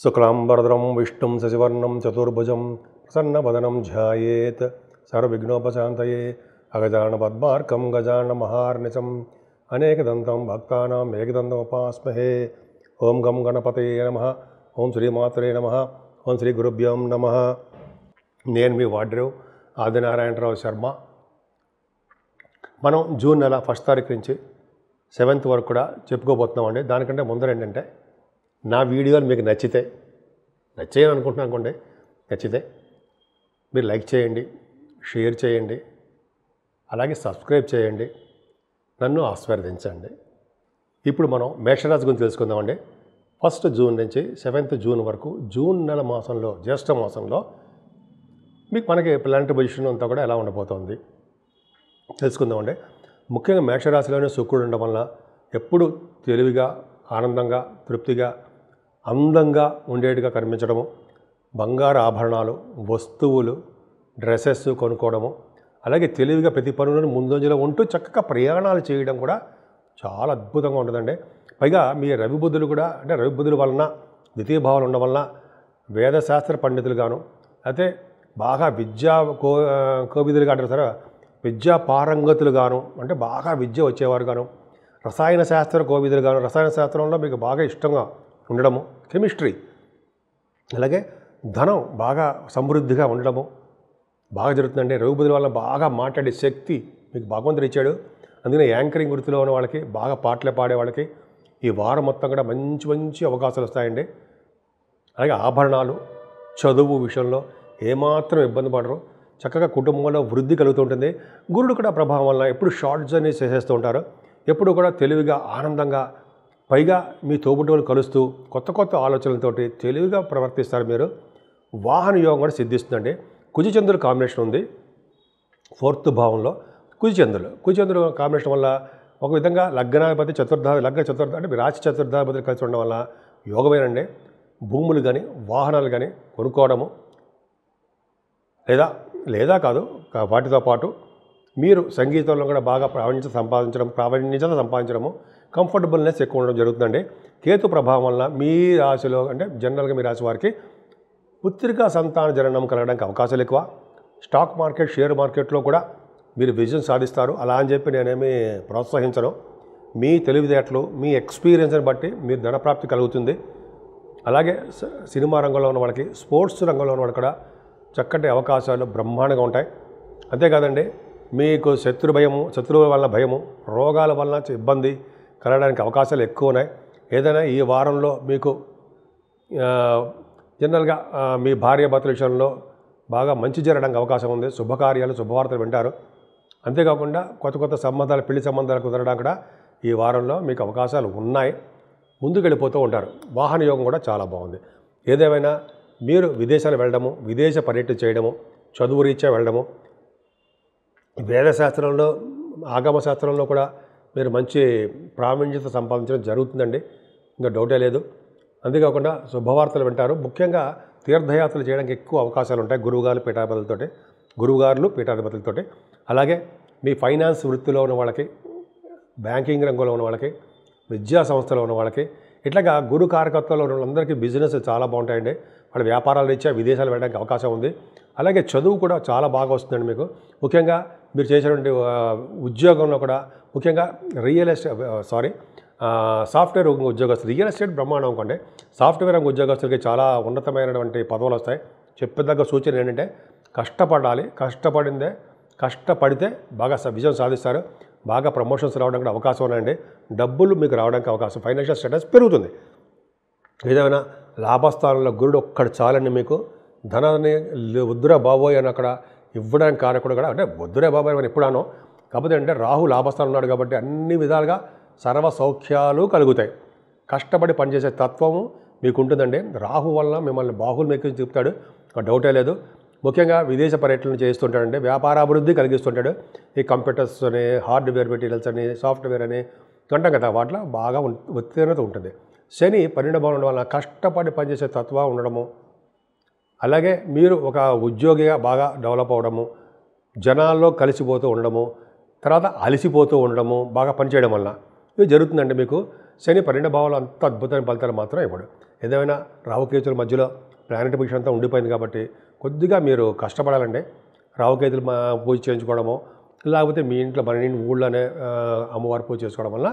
శుక్లాంబరధరం విష్ణుం శశివర్ణం చతుర్భుజం ప్రసన్నవదనం ధ్యాయేత్ సర్వవిఘ్నోపశాంతయే అగజానపద్మార్కం గజాననమహార్నిశం అనేకదంతం భక్తానాం ఏకదంతముపాస్మహే. ఓం గం గణపతయే నమః. ఓం శ్రీమాత్రే నమః. ఓం శ్రీ గురుభ్యం నమః. నేను మీ వాడ్రేవ్ ఆదినారాయణరావు శర్మ. మనం జూన్ నెల 1వ తారీఖు నుంచి 7th వరకు కూడా చెప్పుకోబోతున్నామండి. దానికంటే ముందర ఏంటంటే, నా వీడియోలు మీకు నచ్చేయని అనుకుంటున్నాను అనుకోండి. నచ్చితే మీరు లైక్ చేయండి, షేర్ చేయండి, అలాగే సబ్స్క్రైబ్ చేయండి, నన్ను ఆశీర్వదించండి. ఇప్పుడు మనం మేషరాశి గురించి తెలుసుకుందామండి. 1st జూన్ నుంచి 7th జూన్ వరకు, జూన్ నెల మాసంలో, జ్యేష్ఠ మాసంలో మీకు మనకి ప్లానెటరీ పొజిషన్ అంతా కూడా ఎలా ఉండబోతోంది తెలుసుకుందామండి. ముఖ్యంగా మేషరాశిలోనే శుక్రుడు ఉండడం వల్ల ఎప్పుడు తెలివిగా, ఆనందంగా, తృప్తిగా, అందంగా ఉండేట్టుగా కనిపించడము, బంగారు ఆభరణాలు, వస్తువులు, డ్రెస్సెస్ కొనుక్కోవడము, అలాగే తెలివిగా ప్రతి పనులను ముందంజలో ఉంటూ చక్కగా ప్రయాణాలు చేయడం కూడా చాలా అద్భుతంగా ఉంటుందండి. పైగా మీ రవిబుద్ధులు కూడా, అంటే రవిబుద్ధుల వలన, ద్వితీయ భావాలు ఉండడం వలన వేదశాస్త్ర పండితులుగాను, అయితే బాగా కోవిదులుగా అంటారు సరే, విద్యా పారంగతులుగాను, అంటే బాగా విద్య వచ్చేవారు గాను, రసాయన శాస్త్ర కోవిదులుగాను, రసాయన శాస్త్రంలో మీకు బాగా ఇష్టంగా ఉండడము, కెమిస్ట్రీ, అలాగే ధనం బాగా సమృద్ధిగా ఉండడము బాగా జరుగుతుందండి. రవిబుద్ధుల వల్ల బాగా మాట్లాడే శక్తి మీకు భగవంతుడు ఇచ్చాడు. అందుకనే యాంకరింగ్ వృత్తిలో ఉన్న వాళ్ళకి, బాగా పాటలు పాడే వాళ్ళకి ఈ వారం మొత్తం కూడా మంచి మంచి అవకాశాలు వస్తాయండి. అలాగే ఆభరణాలు, చదువు విషయంలో ఏమాత్రం ఇబ్బంది పడరు. చక్కగా కుటుంబంలో వృద్ధి కలుగుతూ ఉంటుంది. గురుడు కూడా ప్రభావం వల్ల ఎప్పుడు షార్ట్ జర్నీ చేసేస్తూ ఉంటారు. ఎప్పుడు కూడా తెలివిగా, ఆనందంగా, పైగా మీ తోబుట్టువులు కలుస్తూ కొత్త కొత్త ఆలోచనలతోటి తెలివిగా ప్రవర్తిస్తారు మీరు. వాహన యోగం కూడా సిద్ధిస్తుందండి. కుజచంద్రుల కాంబినేషన్ ఉంది 4th భావంలో. కుజచంద్రుల కాంబినేషన్ వల్ల ఒక విధంగా లగ్న చతుర్థ అంటే మీ రాశి చతుర్థాధిపతులు కలిసి ఉండడం వల్ల యోగమేనండి. భూములు కానీ, వాహనాలు కానీ కొనుక్కోవడము, లేదా కాదు, వాటితో పాటు మీరు సంగీతంలో కూడా బాగా ప్రావీణ్యత సంపాదించడము, కంఫర్టబుల్నెస్ ఎక్కువ ఉండడం జరుగుతుందండి. కేతు ప్రభావం వల్ల మీ రాశిలో, అంటే జనరల్గా మీ రాశి వారికి పుత్రికా సంతాన జననం కలగడానికి అవకాశాలు ఎక్కువ. స్టాక్ మార్కెట్, షేర్ మార్కెట్లో కూడా మీరు విజయం సాధిస్తారు. అలా అని చెప్పి నేనేమి ప్రోత్సహించను. మీ తెలివితేటలు, మీ ఎక్స్పీరియన్స్ని బట్టి మీరు ధనప్రాప్తి కలుగుతుంది. అలాగే సినిమా రంగంలో ఉన్న వాళ్ళకి, స్పోర్ట్స్ రంగంలో ఉన్న వాళ్ళకి కూడా చక్కటి అవకాశాలు బ్రహ్మాండంగా ఉంటాయి. అంతేకాదండి, మీకు శత్రువుల వల్ల భయము, రోగాల వల్ల ఇబ్బంది కలగడానికి అవకాశాలు ఎక్కువ ఉన్నాయి. ఏదైనా ఈ వారంలో మీకు జనరల్గా మీ భార్యాభర్తల విషయంలో బాగా మంచి జరగడానికి అవకాశం ఉంది. శుభకార్యాలు, శుభవార్తలు వింటారు. అంతేకాకుండా కొత్త కొత్త సంబంధాలు, పెళ్లి సంబంధాలు కుదరడానికి కూడా ఈ వారంలో మీకు అవకాశాలు ఉన్నాయి. ముందుకు వెళ్ళిపోతూ ఉంటారు. వాహన యోగం కూడా చాలా బాగుంది. ఏదేమైనా మీరు విదేశాలు వెళ్ళడము, విదేశ పర్యటన చేయడము, చదువు రీత్యా వెళ్ళడము, వేదశాస్త్రంలో, ఆగమ శాస్త్రంలో కూడా మీరు మంచి ప్రావీణ్యత సంపాదించడం జరుగుతుందండి. ఇంకా డౌటే లేదు. అంతేకాకుండా శుభవార్తలు వింటారు. ముఖ్యంగా తీర్థయాత్రలు చేయడానికి ఎక్కువ అవకాశాలు ఉంటాయి గురువుగారులు పీఠాధిపతులతోటి. అలాగే మీ ఫైనాన్స్ వృత్తిలో ఉన్న వాళ్ళకి, బ్యాంకింగ్ రంగంలో ఉన్న వాళ్ళకి, విద్యా సంస్థలో ఉన్న వాళ్ళకి, ఇట్లాగా గురు కారకత్వంలో ఉన్న వాళ్ళందరికీ బిజినెస్ చాలా బాగుంటాయండి. వాళ్ళ వ్యాపారాల రీత్యా విదేశాలు వెళ్ళడానికి అవకాశం ఉంది. అలాగే చదువు కూడా చాలా బాగా వస్తుందండి మీకు. ముఖ్యంగా మీరు చేసేటువంటి ఉద్యోగంలో కూడా, ముఖ్యంగా సాఫ్ట్వేర్ ఉద్యోగస్తులు, రియల్ ఎస్టేట్ బ్రహ్మాండం అనుకోండి. సాఫ్ట్వేర్ రంగ ఉద్యోగస్తులకి చాలా ఉన్నతమైనటువంటి పదవులు వస్తాయి. చెప్పదగ్గ సూచన ఏంటంటే, కష్టపడితే బాగా విజయం సాధిస్తారు. బాగా ప్రమోషన్స్ రావడానికి కూడా అవకాశం ఉన్నాయండి. డబ్బులు మీకు రావడానికి అవకాశం, ఫైనాన్షియల్ స్టేటస్ పెరుగుతుంది. ఏదైనా లాభస్థానంలో గురుడు ఒక్కడు చాలండి మీకు. ధనాన్ని వద్దురా బాబోయ్ అని అక్కడ ఇవ్వడానికి కారకుడు కూడా, అంటే వద్దురే బాబోయ్ అని ఎప్పుడానో. కాకపోతే అంటే రాహు లాభస్థానం ఉన్నాడు కాబట్టి అన్ని విధాలుగా సర్వ సౌఖ్యాలు కలుగుతాయి. కష్టపడి పనిచేసే తత్వము మీకు ఉంటుందండి. రాహు వల్ల మిమ్మల్ని బాహులు మెక్కి చెప్తాడు, డౌటే లేదు. ముఖ్యంగా విదేశ పర్యటనలు చేస్తుంటాడండి. వ్యాపారాభివృద్ధి కలిగిస్తుంటాడు. ఈ కంప్యూటర్స్ అని, హార్డ్వేర్ మెటీరియల్స్ అని, సాఫ్ట్వేర్ అని అంటాం కదా, వాటిలో బాగా ఉత్తీర్ణత ఉంటుంది. శని 12వ భావం ఉండడం వల్ల కష్టపడి పనిచేసే తత్వం ఉండడము, అలాగే మీరు ఒక ఉద్యోగిగా బాగా డెవలప్ అవ్వడము, జనాల్లో కలిసిపోతూ ఉండడము, తర్వాత అలసిపోతూ ఉండడము, బాగా పనిచేయడం వల్ల ఇది జరుగుతుందండి మీకు. శని 12 భావాలు అంత అద్భుతమైన ఫలితాలు మాత్రం ఇవ్వడు. ఏదేమైనా రాహుకేతుల మధ్యలో ప్లానెట్ పొజిషన్ అంతా ఉండిపోయింది కాబట్టి కొద్దిగా మీరు కష్టపడాలండి. రాహుకేతులు పూజ చేయించుకోవడమో లేకపోతే మీ ఇంట్లో మన ఊళ్ళోనే అమ్మవారి పూజ చేసుకోవడం వల్ల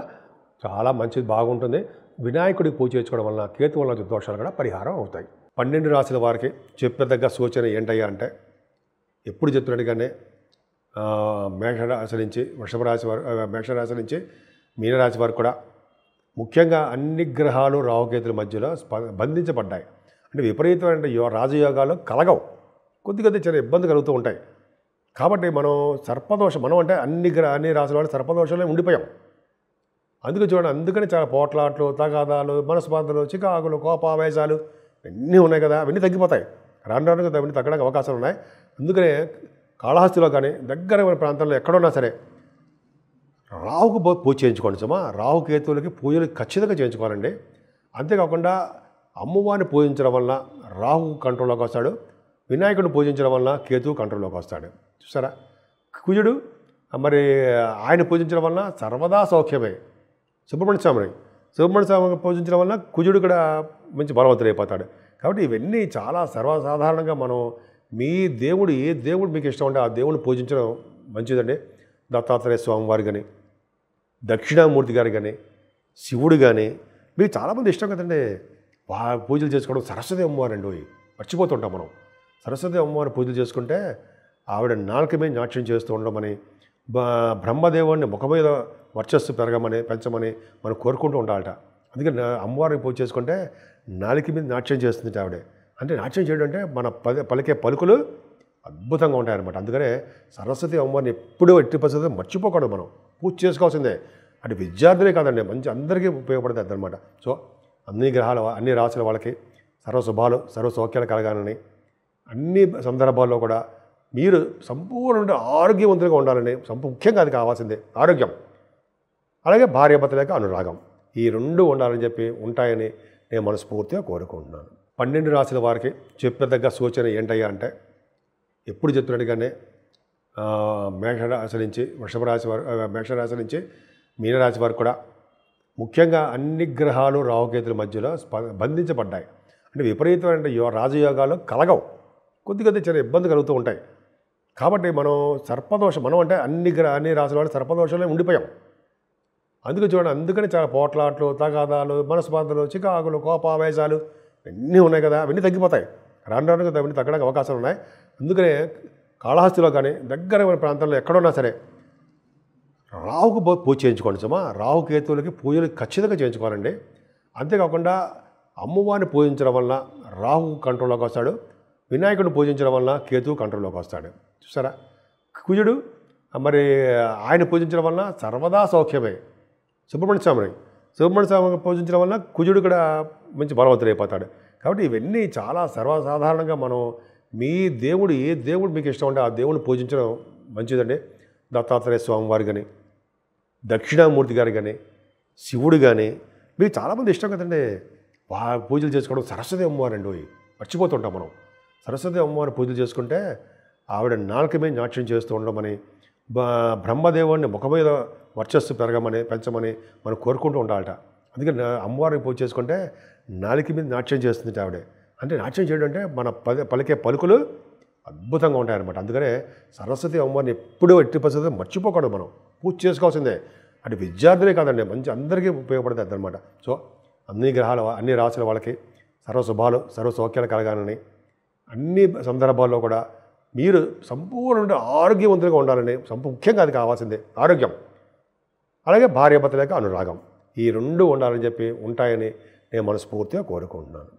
చాలా మంచిది, బాగుంటుంది. వినాయకుడికి పూజ చేసుకోవడం వల్ల కేతు వల్ల దోషాలు కూడా పరిహారం అవుతాయి. 12 రాశుల వారికి చెప్పదగ్గ సూచన ఏంటయ్యా అంటే, ఎప్పుడు చెప్తున్నట్టుగానే మేషరాశి నుంచి వృషభ రాశి వారు, మేషరాశి నుంచి మీనరాశి వారు కూడా ముఖ్యంగా అన్ని గ్రహాలు రాహుకేతుల మధ్యలో బంధించబడ్డాయి. అంటే విపరీతమైన రాజయోగాలు కలగవు, కొద్ది చిన్న ఇబ్బంది కలుగుతూ ఉంటాయి. కాబట్టి మనం సర్పదోషం, మనం అంటే అన్ని రాశుల వాళ్ళు సర్పదోషంలో ఉండిపోయాం. అందుకని చాలా పోట్లాట్లు, తగాదాలు, మనస్పార్థలు, చికాకులు, కోపావేశాలు ఇవన్నీ ఉన్నాయి కదా, అవన్నీ తగ్గిపోతాయి. రాను అవన్నీ తగ్గడానికి అవకాశాలు ఉన్నాయి. అందుకనే కాళహస్తిలో కానీ దగ్గర ప్రాంతంలో ఎక్కడున్నా సరే రాహుకు పూజ చేయించుకోండి సుమా. రాహుకేతువులకి పూజలు ఖచ్చితంగా చేయించుకోవాలండి. అంతేకాకుండా అమ్మవారిని పూజించడం వల్ల రాహు కంట్రోల్లోకి వస్తాడు, వినాయకుడిని పూజించడం వల్ల కేతువు కంట్రోల్లోకి వస్తాడు. చూసారా, కుజుడు మరి ఆయన పూజించడం వల్ల సర్వదా సౌఖ్యమే. సుబ్రహ్మణ్య స్వామిని పూజించడం వల్ల కుజుడు కూడా మంచి బలవంతుడైపోతాడు. కాబట్టి ఇవన్నీ చాలా సర్వసాధారణంగా మనం మీ దేవుడు, ఏ దేవుడు మీకు ఇష్టం ఉంటే ఆ దేవుడిని పూజించడం మంచిదండి. దత్తాత్రేయ స్వామి వారు కానీ, దక్షిణామూర్తి గారు కానీ, శివుడు కానీ మీకు చాలామంది ఇష్టం కదండి. పూజలు చేసుకోవడం. సరస్వతి అమ్మవారండి, మర్చిపోతుంటాం మనం. సరస్వతి అమ్మవారి పూజలు చేసుకుంటే ఆవిడ నాలుక మీద నాట్యం చేస్తూ ఉండమని, బ్రహ్మదేవుడిని ముఖ మీద వర్చస్సు పెంచమని మనం కోరుకుంటూ ఉండాలట. అందుకని అమ్మవారిని పూజ చేసుకుంటే నాలుక మీద నాట్యం చేస్తుంది ఆవిడ. అంటే నాట్యం చేయడం అంటే మన పలికే పలుకులు అద్భుతంగా ఉంటాయన్నమాట. అందుకనే సరస్వతి అమ్మవారిని ఎప్పుడూ ఎట్టి పరిస్థితుల్లో మర్చిపోకూడదు, మనం పూజ చేసుకోవాల్సిందే. అంటే విద్యార్థులే కాదండి, మంచి అందరికీ ఉపయోగపడుతుంది అన్నమాట. సో అన్ని గ్రహాల, అన్ని రాశుల వాళ్ళకి సర్వశుభాలు, సర్వసౌఖ్యాలు కలగాలని, అన్ని సందర్భాల్లో కూడా మీరు సంపూర్ణ ఆరోగ్యవంతులుగా ఉండాలని, ముఖ్యంగా అది కావాల్సిందే ఆరోగ్యం. అలాగే భార్యాభర్తల అనురాగం, ఈ రెండు ఉండాలని చెప్పి ఉంటాయని నేను మనస్ఫూర్తిగా కోరుకుంటున్నాను. 12 రాశుల వారికి చెప్పదగ్గ సూచన ఏంటయ్యా అంటే, ఎప్పుడు చెప్తున్నట్టుగానే మేషరాశి నుంచి వృషభ రాశి వారు, మేషరాశి నుంచి మీనరాశి వారు కూడా ముఖ్యంగా అన్ని గ్రహాలు రాహుకేతుల మధ్యలో బంధించబడ్డాయి. అంటే విపరీతమైన రాజయోగాలు కలగవు, కొద్ది చిన్న ఇబ్బంది కలుగుతూ ఉంటాయి. కాబట్టి మనం సర్పదోషం, మనం అంటే అన్ని రాశుల వాళ్ళు సర్పదోషంలో ఉండిపోయాం. అందుకని చాలా పోట్లాట్లు, తగాదాలు, మనస్పార్థలు, చికాకులు, కోపావేశాలు ఇవన్నీ ఉన్నాయి కదా, అవన్నీ తగ్గిపోతాయి. రాను అవన్నీ తగ్గడానికి అవకాశాలు ఉన్నాయి. అందుకనే కాళహస్తిలో కానీ దగ్గర ప్రాంతంలో ఎక్కడున్నా సరే రాహుకు పూజ చేయించుకోండి సుమా. రాహుకేతువులకి పూజలు ఖచ్చితంగా చేయించుకోవాలండి. అంతేకాకుండా అమ్మవారిని పూజించడం వల్ల రాహు కంట్రోల్లోకి వస్తాడు, వినాయకుడిని పూజించడం వల్ల కేతువు కంట్రోల్లోకి వస్తాడు. చూసారా, కుజుడు మరి ఆయన పూజించడం వల్ల సర్వదా సౌఖ్యమే. సుబ్రహ్మణ్య స్వామిని పూజించడం వల్ల కుజుడు కూడా మంచి బలవంతుడైపోతాడు. కాబట్టి ఇవన్నీ చాలా సర్వసాధారణంగా మనం మీ దేవుడు, ఏ దేవుడు మీకు ఇష్టం ఉంటే ఆ దేవుడిని పూజించడం మంచిదండి. దత్తాత్రేయ స్వామి వారు కానీ, దక్షిణామూర్తి గారు కానీ, శివుడు కానీ మీకు చాలామంది ఇష్టం కదండి. పూజలు చేసుకోవడం. సరస్వతి అమ్మవారండి, మర్చిపోతుంటాం మనం. సరస్వతి అమ్మవారి పూజలు చేసుకుంటే ఆవిడ నాలుక మీద నాట్యం చేస్తూ ఉండమని, బ్రహ్మదేవుడిని ముఖ మీద వర్చస్సు పెంచమని మనం కోరుకుంటూ ఉండాలట. అందుకని అమ్మవారిని పూజ చేసుకుంటే నాలుక మీద నాట్యం చేస్తుంది ఆవిడ. అంటే నాట్యం చేయడం అంటే మన పలికే పలుకులు అద్భుతంగా ఉంటాయన్నమాట. అందుకనే సరస్వతి అమ్మవారిని ఎప్పుడూ ఎట్టి పరిస్థితుల్లో మర్చిపోకూడదు, మనం పూజ చేసుకోవాల్సిందే. అంటే విద్యార్థులే కాదండి, మంచి అందరికీ ఉపయోగపడుతుంది అన్నమాట. సో అన్ని గ్రహాల, అన్ని రాశుల వాళ్ళకి సర్వశుభాలు, సర్వసౌఖ్యాలు కలగాలని, అన్ని సందర్భాల్లో కూడా మీరు సంపూర్ణ ఆరోగ్యవంతులుగా ఉండాలని, ముఖ్యంగా అది కావాల్సిందే ఆరోగ్యం. అలాగే భార్యాభర్తల అనురాగం, ఈ రెండు ఉండాలని చెప్పి ఉంటాయని నేను మనస్ఫూర్తిగా కోరుకుంటున్నాను.